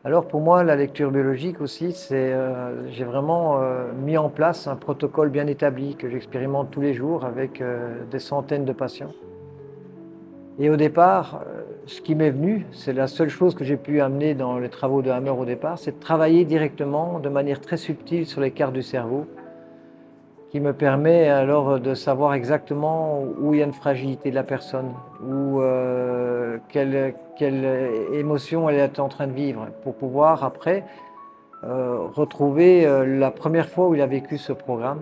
Alors pour moi, la lecture biologique aussi, j'ai vraiment mis en place un protocole bien établi que j'expérimente tous les jours avec des centaines de patients. Et au départ, ce qui m'est venu, c'est la seule chose que j'ai pu amener dans les travaux de Hammer au départ, c'est de travailler directement de manière très subtile sur les cartes du cerveau, qui me permet alors de savoir exactement où il y a une fragilité de la personne, ou quelle émotion elle est en train de vivre, pour pouvoir après retrouver la première fois où il a vécu ce programme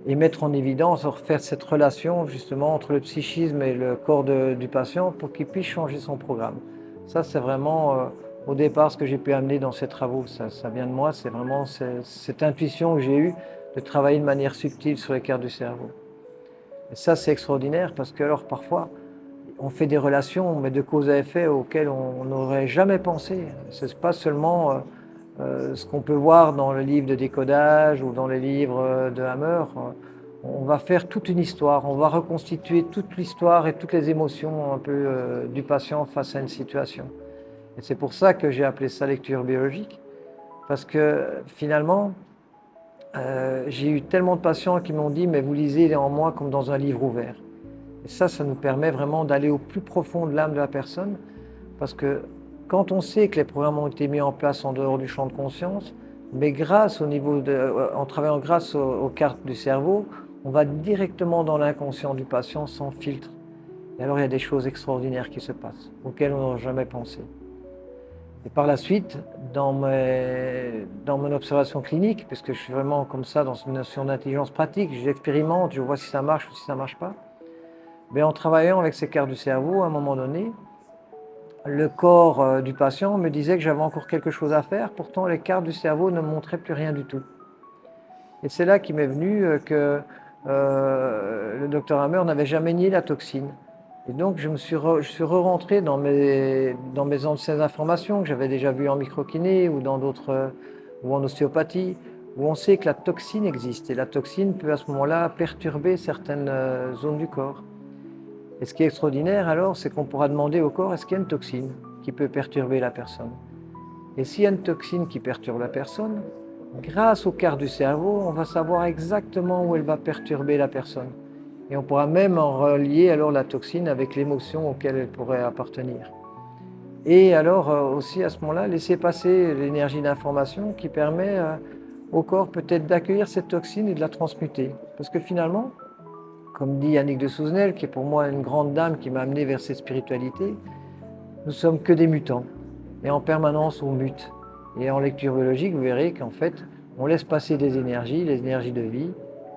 et mettre en évidence, refaire cette relation justement entre le psychisme et le corps du patient pour qu'il puisse changer son programme. Ça, c'est vraiment au départ ce que j'ai pu amener dans ces travaux. Ça vient de moi, c'est vraiment cette intuition que j'ai eue de travailler de manière subtile sur les cartes du cerveau. Et ça, c'est extraordinaire parce que alors parfois, on fait des relations, mais de cause à effet auxquelles on n'aurait jamais pensé. Ce n'est pas seulement ce qu'on peut voir dans le livre de décodage ou dans les livres de Hammer. On va faire toute une histoire, on va reconstituer toute l'histoire et toutes les émotions un peu du patient face à une situation. Et c'est pour ça que j'ai appelé ça lecture biologique, parce que finalement, j'ai eu tellement de patients qui m'ont dit « mais vous lisez en moi comme dans un livre ouvert ». Et ça nous permet vraiment d'aller au plus profond de l'âme de la personne, parce que quand on sait que les programmes ont été mis en place en dehors du champ de conscience, mais en travaillant grâce aux cartes du cerveau, on va directement dans l'inconscient du patient sans filtre. Et alors il y a des choses extraordinaires qui se passent, auxquelles on n'a jamais pensé. Et par la suite, dans mon observation clinique, puisque je suis vraiment comme ça dans une notion d'intelligence pratique, j'expérimente, je vois si ça marche ou si ça ne marche pas, mais en travaillant avec ces cartes du cerveau, à un moment donné, le corps du patient me disait que j'avais encore quelque chose à faire, pourtant les cartes du cerveau ne montraient plus rien du tout. Et c'est là qu'il m'est venu que le docteur Hammer n'avait jamais nié la toxine. Et donc je suis re-rentré dans mes anciennes informations que j'avais déjà vues en microkiné ou dans d'autres, ou en ostéopathie, où on sait que la toxine existe. Et la toxine peut à ce moment-là perturber certaines zones du corps. Et ce qui est extraordinaire alors, c'est qu'on pourra demander au corps, est-ce qu'il y a une toxine qui peut perturber la personne? Et s'il y a une toxine qui perturbe la personne, grâce aux cartes du cerveau, on va savoir exactement où elle va perturber la personne. Et on pourra même en relier alors la toxine avec l'émotion auquel elle pourrait appartenir. Et alors aussi à ce moment-là, laisser passer l'énergie d'information qui permet au corps peut-être d'accueillir cette toxine et de la transmuter. Parce que finalement, comme dit Yannick de Souzenel, qui est pour moi une grande dame qui m'a amené vers cette spiritualité, nous sommes que des mutants. Et en permanence, on mute. Et en lecture biologique, vous verrez qu'en fait, on laisse passer des énergies, les énergies de vie,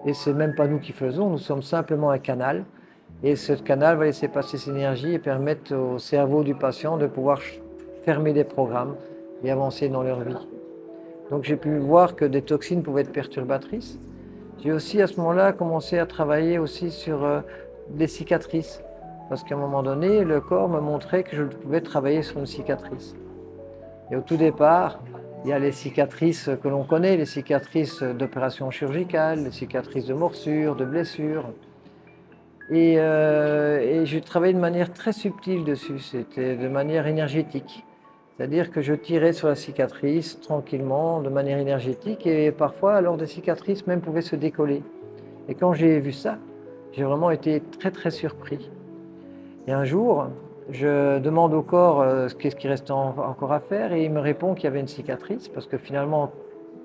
et c'est même pas nous qui faisons, nous sommes simplement un canal. Et ce canal va laisser passer ces énergies et permettre au cerveau du patient de pouvoir fermer des programmes et avancer dans leur vie. Donc j'ai pu voir que des toxines pouvaient être perturbatrices. J'ai aussi à ce moment-là commencé à travailler aussi sur des cicatrices. Parce qu'à un moment donné, le corps me montrait que je pouvais travailler sur une cicatrice. Et au tout départ, il y a les cicatrices que l'on connaît, les cicatrices d'opérations chirurgicales, les cicatrices de morsures, de blessures. Et je travaillais de manière très subtile dessus, c'était de manière énergétique. C'est-à-dire que je tirais sur la cicatrice tranquillement, de manière énergétique, et parfois, alors des cicatrices même pouvaient se décoller. Et quand j'ai vu ça, j'ai vraiment été très très surpris. Et un jour, je demande au corps qu'est-ce qui reste encore à faire, et il me répond qu'il y avait une cicatrice, parce que finalement,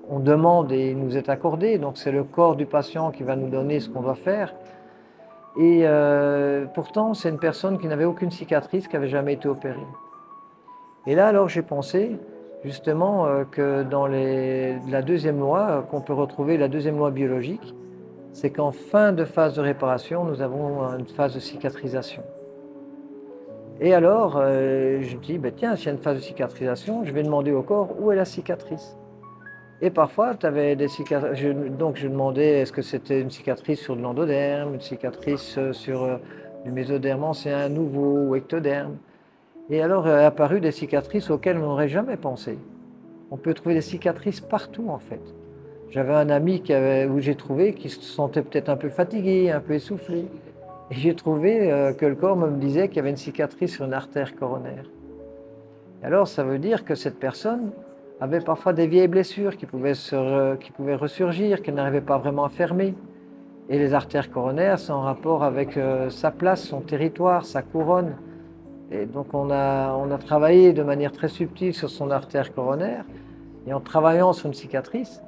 on demande et il nous est accordé, donc c'est le corps du patient qui va nous donner ce qu'on doit faire. Et pourtant, c'est une personne qui n'avait aucune cicatrice, qui n'avait jamais été opérée. Et là, alors, j'ai pensé justement que dans la deuxième loi, qu'on peut retrouver, la deuxième loi biologique, c'est qu'en fin de phase de réparation, nous avons une phase de cicatrisation. Et alors, je me dis, bah, tiens, s'il y a une phase de cicatrisation, je vais demander au corps où est la cicatrice. Et parfois, tu avais des cicatrices. Donc, je demandais est-ce que c'était une cicatrice sur de l'endoderme, une cicatrice sur du mésoderme ancien, nouveau ou ectoderme. Et alors, est apparu des cicatrices auxquelles on n'aurait jamais pensé. On peut trouver des cicatrices partout, en fait. J'avais un ami où j'ai trouvé qu'il se sentait peut-être un peu fatigué, un peu essoufflé. Et j'ai trouvé que le corps me disait qu'il y avait une cicatrice sur une artère coronaire. Et alors, ça veut dire que cette personne avait parfois des vieilles blessures qui pouvaient ressurgir, qu'elle n'arrivait pas vraiment à fermer. Et les artères coronaires sont en rapport avec sa place, son territoire, sa couronne. Et donc on a travaillé de manière très subtile sur son artère coronaire. Et en travaillant sur une cicatrice,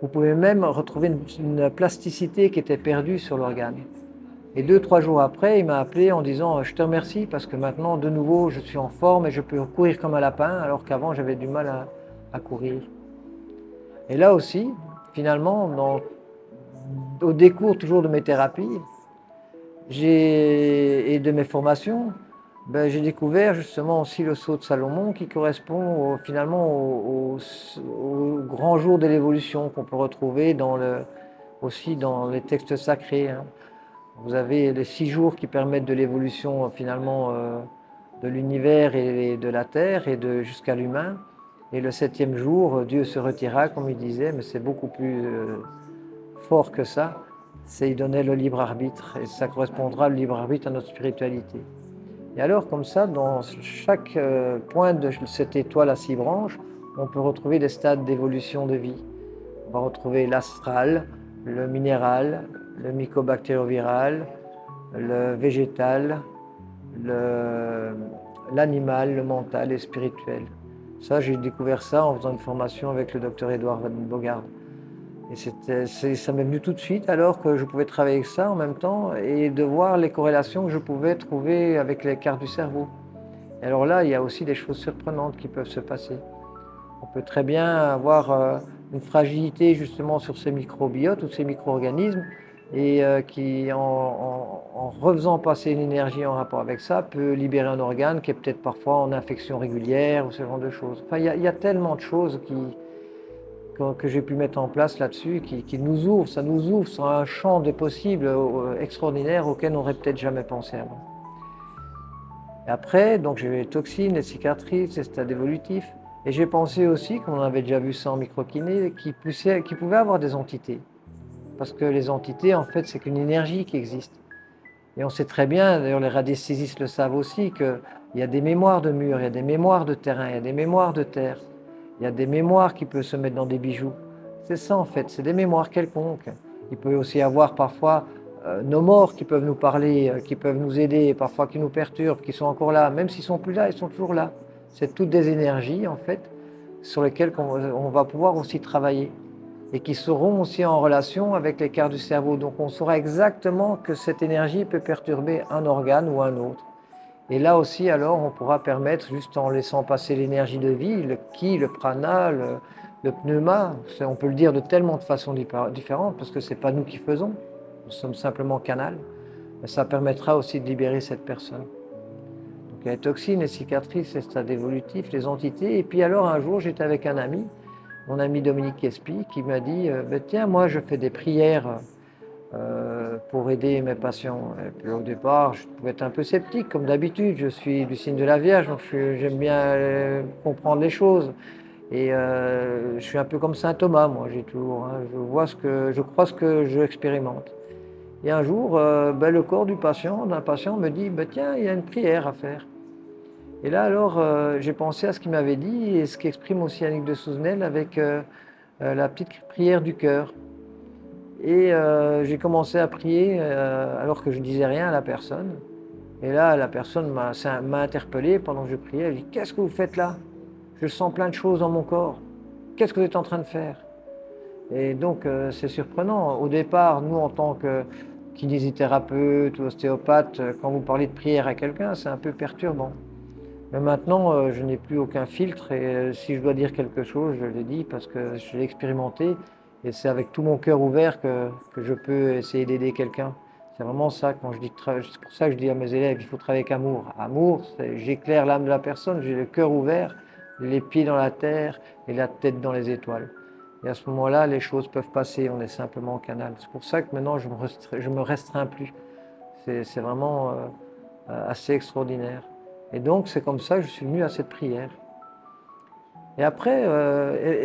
vous pouvez même retrouver une plasticité qui était perdue sur l'organe. Et 2, 3 jours après, il m'a appelé en disant je te remercie parce que maintenant, de nouveau, je suis en forme et je peux courir comme un lapin, alors qu'avant, j'avais du mal à courir. Et là aussi, finalement, au décours toujours de mes thérapies et de mes formations, j'ai découvert justement aussi le sceau de Salomon qui correspond finalement au grand jour de l'évolution qu'on peut retrouver aussi dans les textes sacrés, hein. Vous avez les 6 jours qui permettent de l'évolution finalement de l'univers et de la terre et jusqu'à l'humain. Et le 7e jour, Dieu se retira, comme il disait, mais c'est beaucoup plus fort que ça. C'est il donnait le libre arbitre et ça correspondra le libre arbitre à notre spiritualité. Et alors comme ça, dans chaque point de cette étoile à 6 branches, on peut retrouver des stades d'évolution de vie. On va retrouver l'astral, le minéral, le mycobactérioviral, le végétal, l'animal, le mental et spirituel. Ça, j'ai découvert ça en faisant une formation avec le docteur Edouard Van Bogard. Et ça m'est venu tout de suite alors que je pouvais travailler avec ça en même temps et de voir les corrélations que je pouvais trouver avec les cartes du cerveau. Et alors là, il y a aussi des choses surprenantes qui peuvent se passer. On peut très bien avoir une fragilité justement sur ces microbiotes ou ces micro-organismes et qui, en refaisant passer une énergie en rapport avec ça, peut libérer un organe qui est peut-être parfois en infection régulière ou ce genre de choses. Enfin, il y a tellement de choses que j'ai pu mettre en place là-dessus qui nous ouvrent, ça nous ouvre sur un champ des possibles extraordinaires auquel on n'aurait peut-être jamais pensé avant. Et après, donc j'ai les toxines, les cicatrices, les stades évolutifs. Et j'ai pensé aussi, comme on avait déjà vu ça en microkiné, qui pouvaient avoir des entités. Parce que les entités, en fait, c'est qu'une énergie qui existe. Et on sait très bien, d'ailleurs les radiesthésistes le savent aussi, qu'il y a des mémoires de murs, il y a des mémoires de terrain, il y a des mémoires de terre, il y a des mémoires qui peuvent se mettre dans des bijoux. C'est ça en fait, c'est des mémoires quelconques. Il peut aussi y avoir parfois nos morts qui peuvent nous parler, qui peuvent nous aider, parfois qui nous perturbent, qui sont encore là. Même s'ils ne sont plus là, ils sont toujours là. C'est toutes des énergies en fait sur lesquelles on va pouvoir aussi travailler et qui seront aussi en relation avec les quarts du cerveau. Donc on saura exactement que cette énergie peut perturber un organe ou un autre. Et là aussi, alors, on pourra permettre, juste en laissant passer l'énergie de vie, le ki, le prana, le pneuma, on peut le dire de tellement de façons différentes, parce que ce n'est pas nous qui faisons, nous sommes simplement canal, mais ça permettra aussi de libérer cette personne. Donc il y a les toxines, les cicatrices, les stades évolutifs, les entités. Et puis alors un jour, j'étais avec un ami, mon ami Dominique Espi, qui m'a dit tiens, moi je fais des prières pour aider mes patients. Et puis au départ, je pouvais être un peu sceptique, comme d'habitude. Je suis du signe de la Vierge, donc j'aime bien comprendre les choses. Et je suis un peu comme saint Thomas, moi, j'ai toujours. Hein, je crois ce que je expérimente. Et un jour, le corps d'un patient me dit tiens, il y a une prière à faire. Et là, alors, j'ai pensé à ce qu'il m'avait dit et ce qu'exprime aussi Annick de Souzenel avec la petite prière du cœur. Et j'ai commencé à prier alors que je ne disais rien à la personne. Et là, la personne m'a interpellé pendant que je priais. Elle dit qu'est-ce que vous faites là? Je sens plein de choses dans mon corps. Qu'est-ce que vous êtes en train de faire? Et donc, c'est surprenant. Au départ, nous, en tant que kinésithérapeute ou ostéopathe, quand vous parlez de prière à quelqu'un, c'est un peu perturbant. Mais maintenant, je n'ai plus aucun filtre et si je dois dire quelque chose, je le dis parce que je l'ai expérimenté et c'est avec tout mon cœur ouvert que je peux essayer d'aider quelqu'un. C'est vraiment ça, quand je dis c'est pour ça que je dis à mes élèves, il faut travailler avec amour. Amour, j'éclaire l'âme de la personne, j'ai le cœur ouvert, les pieds dans la terre et la tête dans les étoiles. Et à ce moment-là, les choses peuvent passer, on est simplement en canal. C'est pour ça que maintenant, je me restreins plus. C'est vraiment assez extraordinaire. Et donc, c'est comme ça que je suis venu à cette prière. Et après,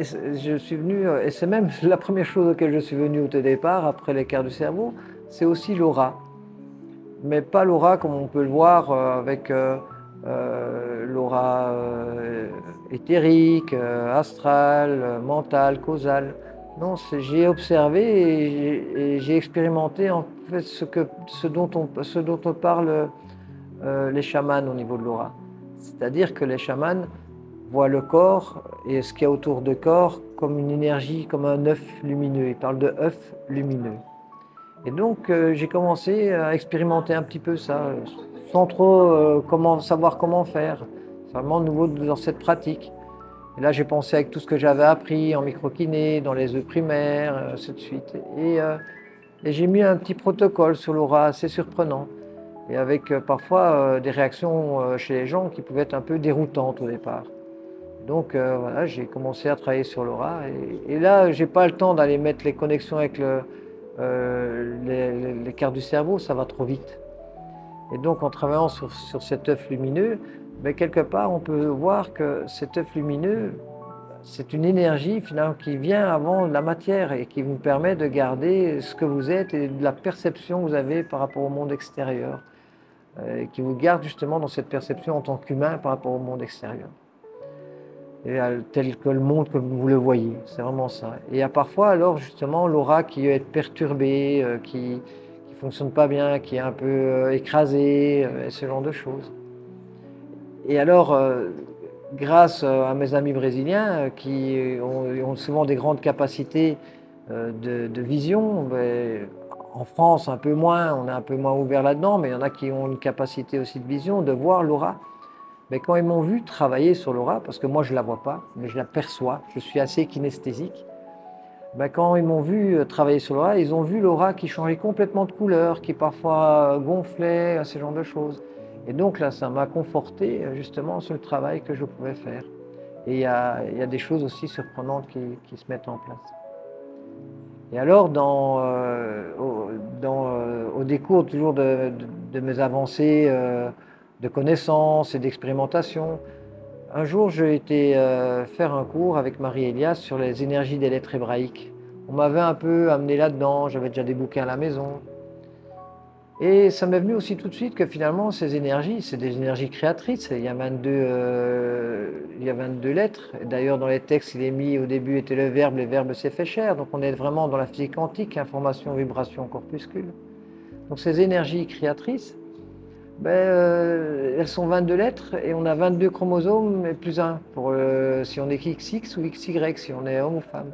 je suis venu, et c'est même la première chose auquel je suis venu au départ, après les quarts du cerveau, c'est aussi l'aura. Mais pas l'aura comme on peut le voir avec l'aura éthérique, astrale, mentale, causale. Non, j'ai observé et j'ai expérimenté en fait ce dont on parle les chamans au niveau de l'aura. C'est-à-dire que les chamans voient le corps et ce qu'il y a autour du corps comme une énergie, comme un œuf lumineux. Ils parlent de œuf lumineux. Et donc, j'ai commencé à expérimenter un petit peu ça, sans trop savoir comment faire. C'est vraiment nouveau dans cette pratique. Et là, j'ai pensé avec tout ce que j'avais appris en microkiné, dans les œufs primaires, ainsi de suite. Et j'ai mis un petit protocole sur l'aura assez surprenant. Et avec parfois des réactions chez les gens qui pouvaient être un peu déroutantes au départ. Donc voilà, j'ai commencé à travailler sur l'aura. Et là, j'ai pas le temps d'aller mettre les connexions avec les cartes du cerveau, ça va trop vite. Et donc en travaillant sur cet œuf lumineux, ben, quelque part on peut voir que cet œuf lumineux, c'est une énergie finalement qui vient avant la matière et qui vous permet de garder ce que vous êtes et de la perception que vous avez par rapport au monde extérieur. Et qui vous garde justement dans cette perception en tant qu'humain par rapport au monde extérieur. Et tel que le monde comme vous le voyez, c'est vraiment ça. Et il y a parfois alors justement l'aura qui est perturbée, qui ne fonctionne pas bien, qui est un peu écrasée, et ce genre de choses. Et alors, grâce à mes amis brésiliens qui ont souvent des grandes capacités de vision, ben, en France un peu moins, on est un peu moins ouvert là-dedans, mais il y en a qui ont une capacité aussi de vision, de voir l'aura. Mais quand ils m'ont vu travailler sur l'aura, parce que moi je ne la vois pas, mais je la perçois, je suis assez kinesthésique, ben, quand ils m'ont vu travailler sur l'aura, ils ont vu l'aura qui changeait complètement de couleur, qui parfois gonflait, ce genre de choses. Et donc là, ça m'a conforté justement sur le travail que je pouvais faire. Et il y a des choses aussi surprenantes qui se mettent en place. Et alors, au décours toujours de mes avancées de connaissances et d'expérimentation, un jour j'ai été faire un cours avec Marie-Elias sur les énergies des lettres hébraïques. On m'avait un peu amené là-dedans, j'avais déjà des bouquins à la maison. Et ça m'est venu aussi tout de suite que finalement, ces énergies, c'est des énergies créatrices. Il y a 22 lettres. D'ailleurs, dans les textes, il est mis au début était le verbe, les verbes s'est fait chair. Donc, on est vraiment dans la physique quantique, information, vibration, corpuscule. Donc, ces énergies créatrices, ben, elles sont 22 lettres et on a 22 chromosomes et plus un pour si on est XX ou XY, si on est homme ou femme.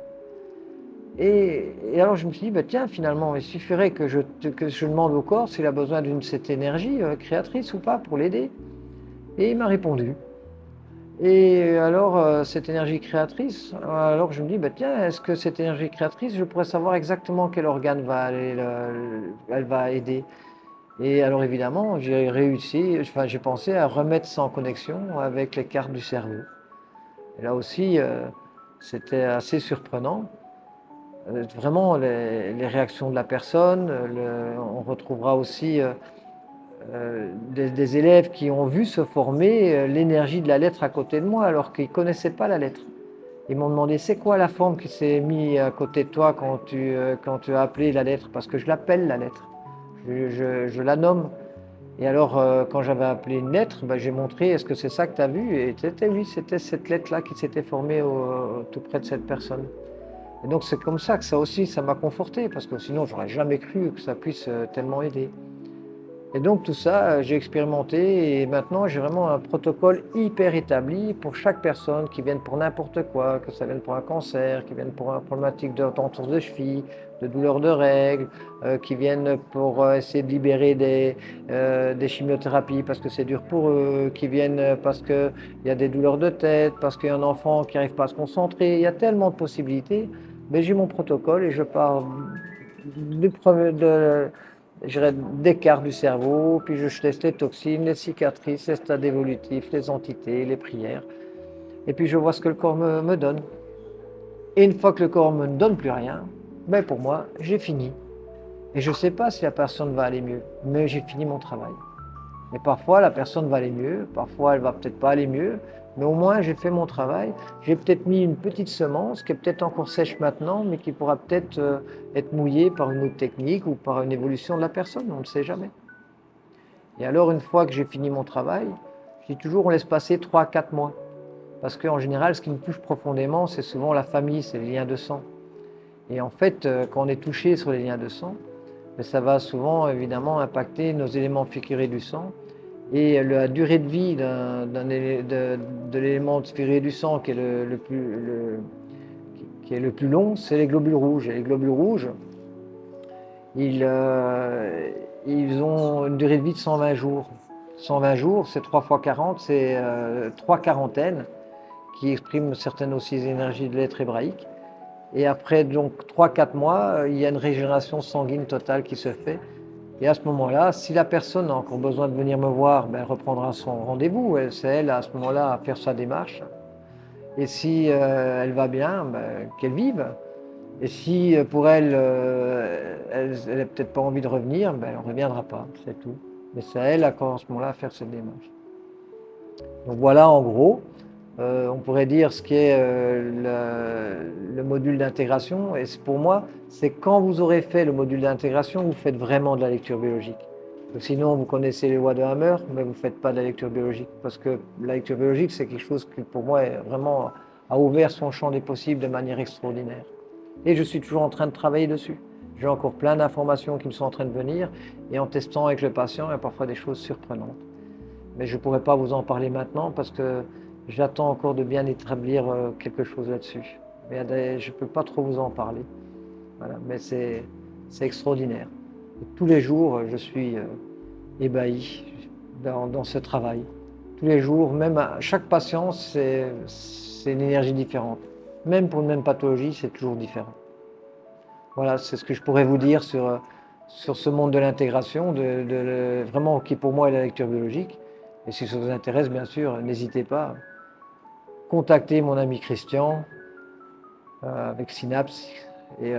Et alors je me suis dit, bah, tiens, finalement, il suffirait que je demande au corps s'il a besoin d'une cette énergie créatrice ou pas pour l'aider. Et il m'a répondu. Et alors, cette énergie créatrice, alors je me dis, bah, tiens, est-ce que cette énergie créatrice, je pourrais savoir exactement quel organe elle va aider. Et alors évidemment, j'ai réussi, enfin j'ai pensé à remettre ça en connexion avec les cartes du cerveau. Et là aussi, c'était assez surprenant. Vraiment les réactions de la personne. On retrouvera aussi des élèves qui ont vu se former l'énergie de la lettre à côté de moi alors qu'ils ne connaissaient pas la lettre. Ils m'ont demandé c'est quoi la forme qui s'est mise à côté de toi quand tu as appelé la lettre, parce que je l'appelle la lettre, je la nomme. Et alors quand j'avais appelé une lettre, ben, j'ai montré est-ce que c'est ça que tu as vu, et c'était oui, c'était cette lettre-là qui s'était formée tout près de cette personne. Et donc c'est comme ça que ça aussi, ça m'a conforté, parce que sinon j'aurais jamais cru que ça puisse tellement aider. Et donc tout ça, j'ai expérimenté et maintenant j'ai vraiment un protocole hyper établi pour chaque personne qui vienne pour n'importe quoi, que ça vienne pour un cancer, qui vienne pour une problématique de d'entorse de cheville, de douleur de règles, qui viennent pour essayer de libérer des chimiothérapies parce que c'est dur pour eux, qui viennent parce qu'il y a des douleurs de tête, parce qu'il y a un enfant qui n'arrive pas à se concentrer. Il y a tellement de possibilités. Mais j'ai mon protocole et je pars du premier, des cartes du cerveau, puis je teste les toxines, les cicatrices, les stades évolutifs, les entités, les prières. Et puis je vois ce que le corps me donne. Et une fois que le corps ne me donne plus rien, ben pour moi, j'ai fini. Et je ne sais pas si la personne va aller mieux, mais j'ai fini mon travail. Et parfois, la personne va aller mieux, parfois, elle va peut-être pas aller mieux, mais au moins, j'ai fait mon travail. J'ai peut-être mis une petite semence qui est peut-être encore sèche maintenant, mais qui pourra peut-être être mouillée par une autre technique ou par une évolution de la personne, on ne sait jamais. Et alors, une fois que j'ai fini mon travail, Je dis toujours, on laisse passer 3 à 4 mois. Parce qu'en général, ce qui nous touche profondément, c'est souvent la famille, c'est les liens de sang. Et en fait, quand on est touché sur les liens de sang, ça va souvent évidemment impacter nos éléments figurés du sang. Et la durée de vie de l'élément figuré du sang qui est le plus long, c'est les globules rouges. Et les globules rouges, ils ont une durée de vie de 120 jours. 120 jours, c'est 3 fois 40, c'est 3 quarantaines qui expriment certaines aussi énergies de l'être hébraïque. Et après donc 3-4 mois, il y a une régénération sanguine totale qui se fait. Et à ce moment-là, si la personne a encore besoin de venir me voir, ben, elle reprendra son rendez-vous. C'est elle, à ce moment-là, à faire sa démarche. Et si elle va bien, ben, qu'elle vive. Et si pour elle, elle n'a peut-être pas envie de revenir, ben, elle ne reviendra pas, c'est tout. Mais c'est à elle, à ce moment-là, à faire cette démarche. Donc voilà, en gros, on pourrait dire ce qu'est le module d'intégration. Et pour moi, c'est quand vous aurez fait le module d'intégration, vous faites vraiment de la lecture biologique. Sinon, vous connaissez les lois de Hammer, mais vous ne faites pas de la lecture biologique. Parce que la lecture biologique, c'est quelque chose qui, pour moi, est vraiment, a ouvert son champ des possibles de manière extraordinaire. Et je suis toujours en train de travailler dessus. J'ai encore plein d'informations qui me sont en train de venir. Et en testant avec le patient, il y a parfois des choses surprenantes. Mais je ne pourrais pas vous en parler maintenant parce que j'attends encore de bien établir quelque chose là-dessus. Mais je ne peux pas trop vous en parler. Voilà, mais c'est extraordinaire. Et tous les jours, je suis ébahi dans ce travail. Tous les jours, même à chaque patient, c'est une énergie différente. Même pour une même pathologie, c'est toujours différent. Voilà, c'est ce que je pourrais vous dire sur ce monde de l'intégration, vraiment qui pour moi est la lecture biologique. Et si ça vous intéresse, bien sûr, n'hésitez pas. Contactez mon ami Christian avec Synapse et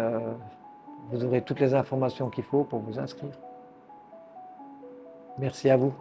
vous aurez toutes les informations qu'il faut pour vous inscrire. Merci à vous.